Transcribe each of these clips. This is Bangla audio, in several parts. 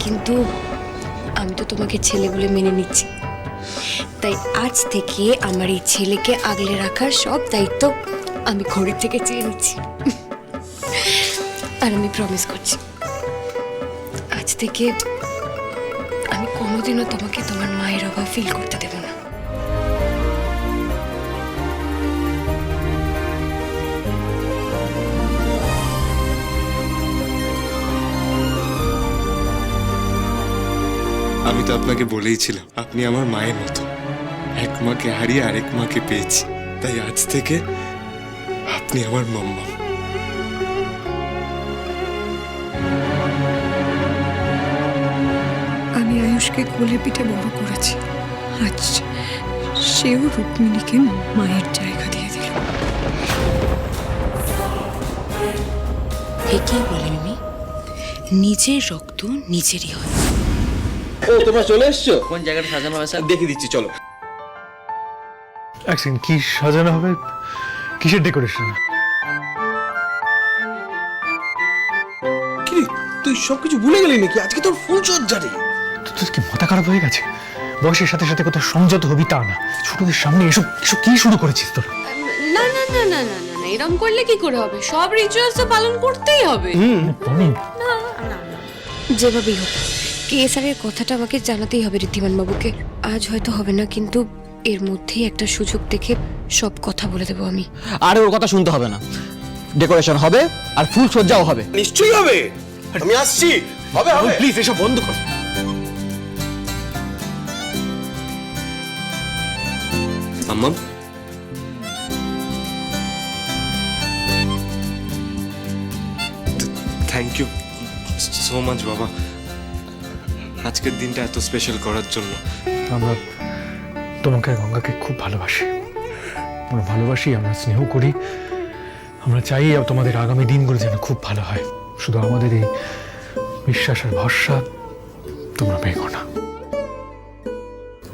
কিন্তু আমি তো তোমাকে ছেলে বলে মেনে নিচ্ছি, তাই আজ থেকে আমার এই ছেলেকে আগলে রাখার সব দায়িত্ব আমি ঘড়ির থেকে চেয়ে নিচ্ছি। আর আমি প্রমিস করছি, আজ থেকে আমি কোনোদিনও তোমাকে তোমার মায়ের অভাব ফিল করতে দেব না। আমি তো আপনাকে বলেইছিলাম আপনি আমার মায়ের মতো, এক মাকে হারিয়ে আরেক মাকে পেয়েছি, তাই আজ থেকে আপনি আমার মাম্মা। আমি আয়ুষকে কোলে পিঠে বড় করেছি, আজ সেও রুক্মিণীকে মায়ের জায়গা দিয়ে দিল। একেই বলে মিমি, নিজের রক্ত নিজেরই হয়। ও তোমরা চলে এসছো? কোন জায়গাটা সাজানো হবে স্যার দেখিয়ে দিচ্ছি, চলো। এক সেকেন্ড, কি সাজানো হবে? কিসের ডেকোরেশন? কি তুই সবকিছু ভুলে গেলি নাকি? আজকে তোর ফুল সজ্জা রে। তোর কি মাথা খারাপ হয়ে গেছে? বয়সের সাথে সাথে কত সংযত হবি তা না, ছোটদের সামনে এসব এসব কি শুরু করেছিস তোর? না না না না না না না, এরকম করলে কি করে হবে? সব রিচুয়ালস তো পালন করতেই হবে। আমি যেভাবেই হোক কেএসআরের কথাটা আমাকে জানাতেই হবে ঋদ্ধিমান বাবুকে। আজ হয়তো হবে না, কিন্তু এর মধ্যেই একটা সুযোগ দেখে সব কথা বলে দেবো আমি। আরে ওর কথা শুনতে হবে না, ডেকোরেশন হবে আর ফুল সজ্জাও হবে। নিশ্চয়ই হবে, আমি আসছি। হবে হবে, প্লিজ এসব বন্ধ কর। আম্মা, থ্যাংক ইউ সো মাচ বাবা, আজকের দিনটা এত স্পেশাল করার জন্য। আমরা তোমাকে আর গঙ্গাকে খুব ভালোবাসি, আমরা ভালোবাসি, আমরা স্নেহ করি, আমরা চাই তোমাদের আগামী দিনগুলো যেন খুব ভালো হয়। শুধু আমাদের এই বিশ্বাস আর ভরসা তোমরা ভেঙো না।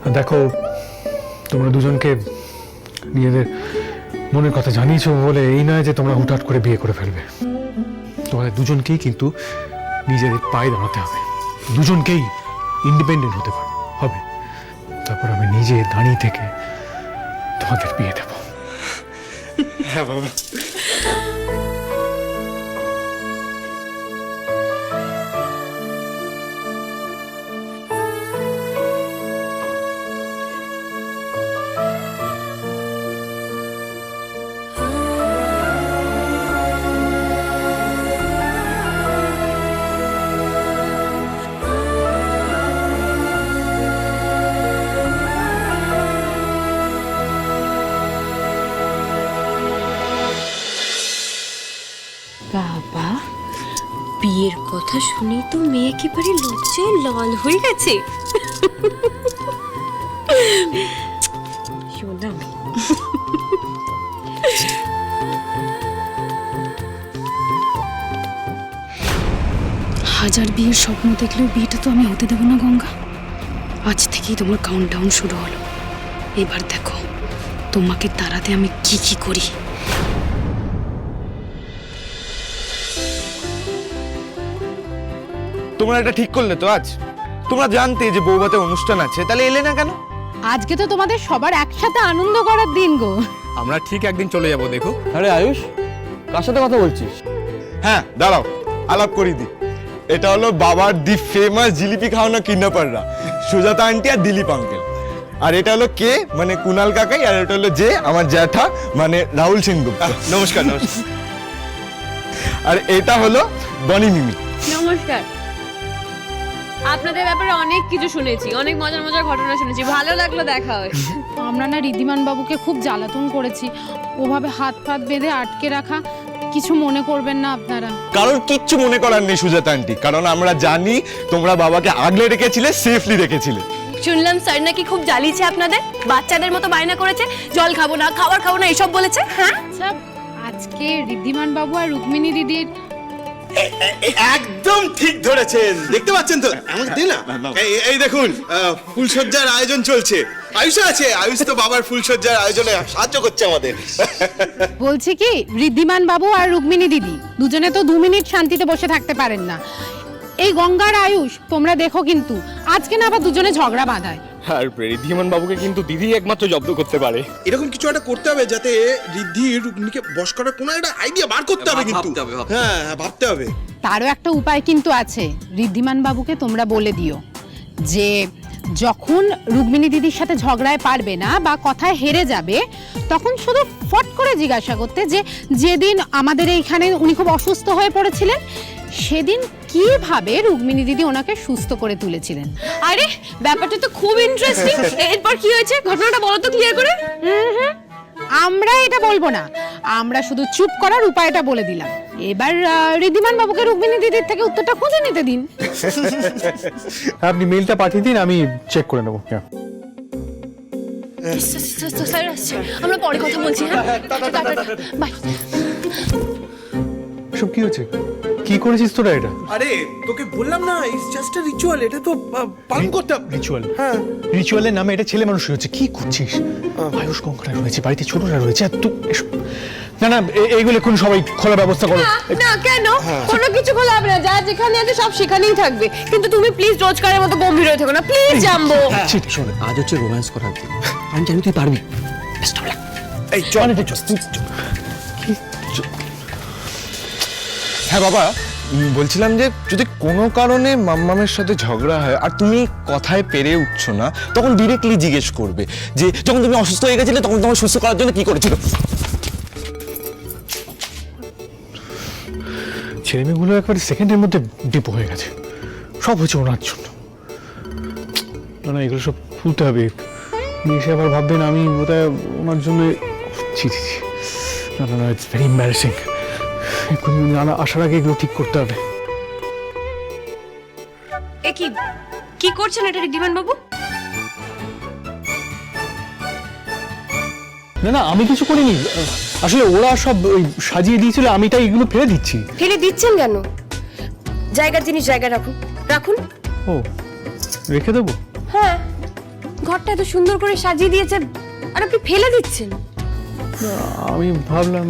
আর দেখো, তোমরা দুজনকে নিজেদের মনের কথা জানিয়েছো বলে এই নয় যে তোমরা হুটহাট করে বিয়ে করে ফেলবে। তোমাদের দুজনকেই কিন্তু নিজেদের পায়ে দাঁড়াতে হবে, দুজনকেই ইন্ডিপেন্ডেন্ট হতে হবে। তারপর আমি নিজে দাঁড়িয়ে থেকে তোমাদের বিয়ে দেব। হ্যাঁ বাবা। বাবা, বিয়ের কথা শুনেই তো মেয়ে একেবারে লজ্জায় লাল হয়ে গেছে। শোনা, হাজার বিয়ের স্বপ্ন দেখলেও বিয়েটা তো আমি হতে দেবো না গঙ্গা। আজ থেকেই তোমার কাউন্টডাউন শুরু হলো। এবার দেখো তোমাকে তাড়াতে আমি কি কি করি। তোমরা এটা ঠিক করলে তো আজ? তোমরা জানতে যে বৌভাতে অনুষ্ঠান আছে, তাহলে এলে না কেন? আজকে তো তোমাদের সবার একসাথে আনন্দ করার দিন গো। আমরা ঠিক একদিন চলে যাব, দেখো। আরে আয়ুষ, কার সাথে কথা বলছিস? হ্যাঁ দাঁড়াও, আলাপ করি দি। এটা হলো বাবার দি ফেমাস জিলিপি খাওয়ানো কিডন্যাপাররা, সুজাতা আন্টি আর দিলীপ আঙ্কেল। আর এটা হলো কে, মানে কুনাল কাকাই। আর এটা হলো যে আমার জ্যাঠা, মানে রাহুল সেনগুপ্ত। নমস্কার নমস্কার। আর এটা হলো বনি মিমি। নমস্কার। আপনাদের ব্যাপারে অনেক কিছু শুনেছি, অনেক মজার মজার ঘটনা শুনেছি, ভালো লাগলো দেখা হয়। আমরা না ঋদ্ধিমান বাবুকে খুব জ্বালাতন করেছি, ওভাবে হাত ফাত বেঁধে আটকে রাখা। কিছু মনে করবেন না আপনারা। কারোর কিচ্ছু মনে করার নেই সুজাতা আন্টি, কারণ আমরা জানি তোমরা বাবাকে আগলে রেখেছিলে, সেফলি রেখেছিলে। শুনলাম স্যার নাকি খুব জ্বালিয়েছে আপনাদের, বাচ্চাদের মতো বায়না করেছে, জল খাবো না, খাবার খাবো না, এসব বলেছে। হ্যাঁ, আচ্ছা, আজকে ঋদ্ধিমান বাবু আর রুক্মিণী দিদির একদম ঠিক ধরেছেন, দেখতে পাচ্ছেন তো? আমাকে দে না। এই দেখুন, ফুলসজ্জার আয়োজন চলছে। আয়ুষ আছে, আয়ুষ তো বাবার ফুলসজ্জার আয়োজনে সাহায্য করছে আমাদের। বলছি কি, ঋদ্ধিমান বাবু আর রুক্মিণী দিদি দুজনে তো 2 মিনিট শান্তিতে বসে থাকতে পারেন না। এই গঙ্গার আয়ুষ তোমরা দেখো কিন্তু আজকে না আবার দুজনে ঝগড়া বাঁধায়। আর ঋদ্ধিমান বাবুকে কিন্তু দিদি একমাত্র জব্দ করতে পারে। এরকম কিছু একটা করতে হবে যাতে ঋদ্ধি রুক্মিণীকে বশ করার কোনো একটা আইডিয়া বার করতে হবে কিন্তু। হ্যাঁ ভাবতে হবে। তারও একটা উপায় কিন্তু আছে। ঋদ্ধিমান বাবুকে তোমরা বলে দিও যে যখন রুক্মিণী দিদির সাথে ঝগড়ায় পারবে না বা কথায় হেরে যাবে, তখন শুধু ফট করে জিজ্ঞাসা করতে যে যেদিন আমাদের এইখানে উনি খুব অসুস্থ হয়ে পড়েছিলেন সেদিন কিভাবে রুক্মিণী দিদি ওনাকে সুস্থ করে তুলেছিলেন। আরে ব্যাপারটা তো খুব ইন্টারেস্টিং। এরপর কি হয়েছে ঘটনাটা বলো তো ক্লিয়ার করে। আমরা এটা বলবো না, আমরা শুধু চুপ করার উপায়টা বলে দিলাম। এবার ঋদ্ধিমান বাবুকে রুক্মিণী দিদির থেকে উত্তরটা খুঁজে নিতে দিন। আপনি মেইলটা পাঠিয়ে দিন, আমি চেক করে নেবো। স্যার আসছে, আমরা পরে কথা বলছি। হ্যাঁ বাই। সব কি হচ্ছে? কি করেছিস তোরা এটা? আরে তোকে বললাম না, ইটস জাস্ট আ রিচুয়াল, এটা তো পালন করতে হবে। রিচুয়াল? হ্যাঁ রিচুয়ালের নামে এটা ছেলে মানুষ হচ্ছে। কি করছিস? আয়ুষ কঙ্করা রয়েছে বাড়িতে, ছোটরা রয়েছে, আর তুই না না এইগুলো এখন সবাই খোলার ব্যবস্থা করো। না কেন? কোনো কিছু খোলা হবে না, যা যেখানে আছে সব সেখানেই থাকবে। কিন্তু তুমি প্লিজ রোজকারের মতো গম্ভীর হয়ে থেকো না প্লিজ জাম্বো। শোন, আজ হচ্ছে রোম্যান্স করার দিন, আমি জানি তুই পারবি। এই চল। হ্যাঁ বাবা, বলছিলাম যে যদি কোনো কারণে মাম্মামের সাথে ঝগড়া হয় আর তুমি কথায় পেরে উঠছো না, তখন ডিরেক্টলি জিজ্ঞেস করবে যে যখন তুমি অসুস্থ হয়ে গেছিলে তখন তোমার সুস্থ করার জন্য কি করেছিল। ছেলেমেয়েগুলো একবারে সেকেন্ডের মধ্যে ডিপো হয়ে গেছে। সব হচ্ছে ওনার জন্য। না না, এগুলো সব খুলতে হবে। এসে আবার ভাববেন আমি বোধহয় ওনার জন্য। ছি ছি ছি, না না না, ইটস ভেরি এম্বারেসিং। আসার আগে এগুলো ঠিক করতে হবে। এ কি করছেন এটা ঋদ্ধিমান বাবু? না না, আমি কিছু করিনি। আসলে ওরা সব সাজিয়ে দিয়েছিল, আমি তাই এগুলো ফেলে দিচ্ছি। ফেলে দিচ্ছেন কেন? জায়গার জিনিস জায়গায় রাখুন। রাখুন। ও, রেখে দেবো? হ্যাঁ, ঘরটা এত সুন্দর করে সাজিয়ে দিয়েছে আর আপনি ফেলে দিচ্ছেন। আমি ভাবলাম।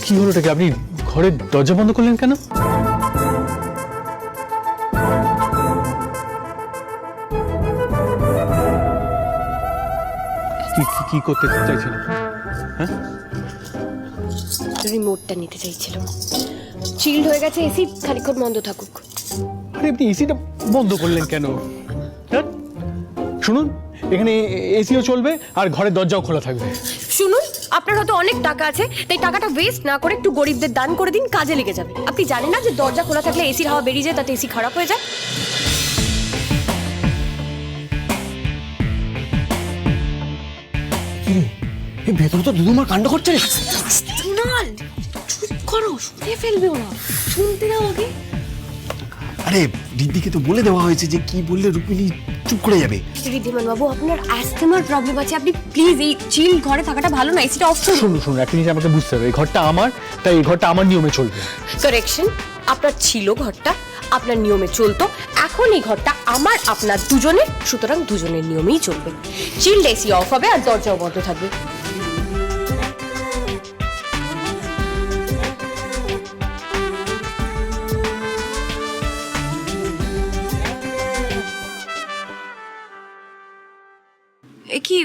কি হলো এটাকে? আপনি ঘরের দরজা বন্ধ করলেন কেন? কি করতে চাইছিলেন? হ্যাঁ, রিমোটটা নিতে চাইছিল। চিল্ড হয়ে গেছে এসি, খানিকক্ষণ বন্ধ থাকুক। আরে আপনি এসিটা বন্ধ করলেন কেন? হ্যাঁ শুনুন, এখানে এসিও চলবে আর ঘরের দরজাও খোলা থাকবে। শুনুন, আপনার হয়তো অনেক টাকা আছে, তাই টাকাটা ওয়েস্ট না করে একটু গরিবদের দান করে দিন, কাজে লেগে যাবে। আপনি জানেন না যে দরজা খোলা থাকলে এসির হাওয়া বেরিয়ে যায়, তাতে এসি খারাপ হয়ে যায়। ভেতরে তো দুদুমার কাণ্ড করছে রে। কুনাল, চুপ করো, শুনে ফেলবে ওরা। শুনতে দাও আগে। আরে দিদিকে তো বলে দেওয়া হয়েছে যে কি বললে রুক্মিণী চুপ করে যাবে। ঋদ্ধিমান বাবু, আপনার অ্যাস্থমার প্রবলেম আছে, আপনি প্লিজ এই চিল ঘরে থাকাটা ভালো না, এসিটা অফ করুন। শুনুন, একটা জিনিস আমাকে বুঝতে হবে, এই ঘরটা আমার, তাই এই ঘরটা আমার নিয়মে চলবে। কারেকশন, আপনার ছিল ঘরটা, আপনার নিয়মে চলতো, এখন এই ঘরটা আমার আপনার দুজনের, সুতরাং দুজনের নিয়মেই চলবে। চিল্ড এসি অফ হবে আর দরজাও বন্ধ থাকবে। এ কি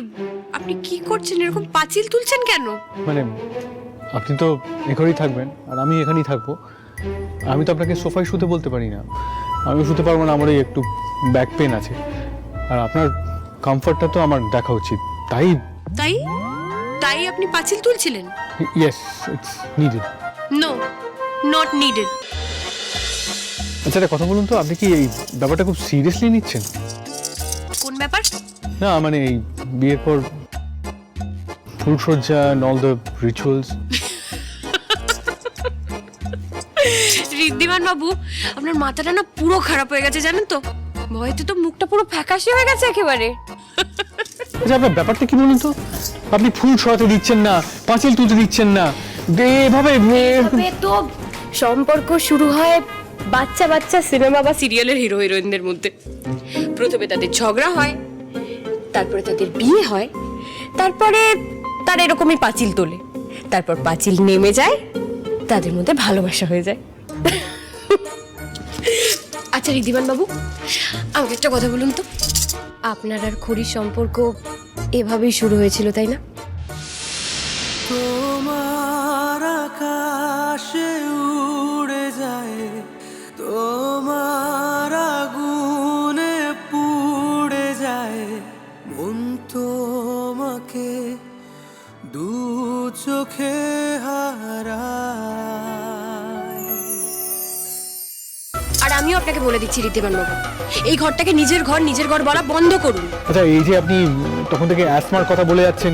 আপনি কি করছেন? এরকম পাঁচিল তুলছেন কেন? মানে আপনি তো এখানেই থাকবেন আর আমি এখানেই থাকবো। আমি তো আপনাকে সোফায় শুতে বলতে পারি না, আমি শুতে পারবো না, আমার এই একটু ব্যাক পেন আছে। আর আপনার কমফর্টটা তো আমার দেখা উচিত, তাই তাই তাই আপনি পাঁচিল তুলছিলেন? Yes, it's needed. No, not needed. আচ্ছা একটা কথা বলুন তো, আপনি কি এই ব্যাপারটা খুব সিরিয়াসলি নিচ্ছেন? কোন ব্যাপার? না মানে এই বিয়ের পর ফুলসজ্জা and all the rituals. Wriddhiman বাবু, আপনার মাথাটা না পুরো খারাপ হয়ে গেছে জানেন তো, ভয়তে তো মুখটা পুরো ফ্যাকাশে হয়ে গেছে একেবারে। আচ্ছা আপনার ব্যাপারটা কি বলুন তো, আপনি ফুল সরাতে দিচ্ছেন না, পাঁচিল তুলতে দিচ্ছেন না, এভাবে তো সম্পর্ক শুরু হয় বাচ্চা বাচ্চা সিনেমা বা সিরিয়ালের হিরো হিরোইনদের মধ্যে। প্রথমে তাদের ঝগড়া হয়, তারপরে তাদের বিয়ে হয়, তারপরে তারা এরকমই পাঁচিল তোলে, তারপর পাঁচিল নেমে যায়, তাদের মধ্যে ভালোবাসা হয়ে যায়। আচ্ছা ঋদ্ধিমান বাবু, আমাকে একটা কথা বলুন তো, আপনার আর খড়ির সম্পর্ক এভাবেই শুরু হয়েছিল তাই না? তোমার আকাশে উড়ে যায়, তোমার আগুনে পুড়ে যায়, মন তোমাকে দু চোখে হারায়। আর আমিও আপনাকে বলে দিচ্ছি ঋদ্ধিমান বাবু, এই ঘরটাকে নিজের ঘর বলা বন্ধ করুন। আচ্ছা, এই যে আপনি তখন থেকে অ্যাসমার কথা বলে যাচ্ছেন,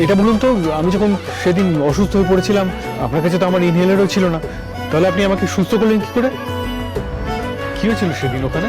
এটা বলুন তো, আমি যখন সেদিন অসুস্থ হয়ে পড়েছিলাম, আপনার কাছে তো আমার ইনহেলারও ছিল না, তাহলে আপনি আমাকে সুস্থ করলেন কি করে? কি হয়েছিল সেদিন ওখানে?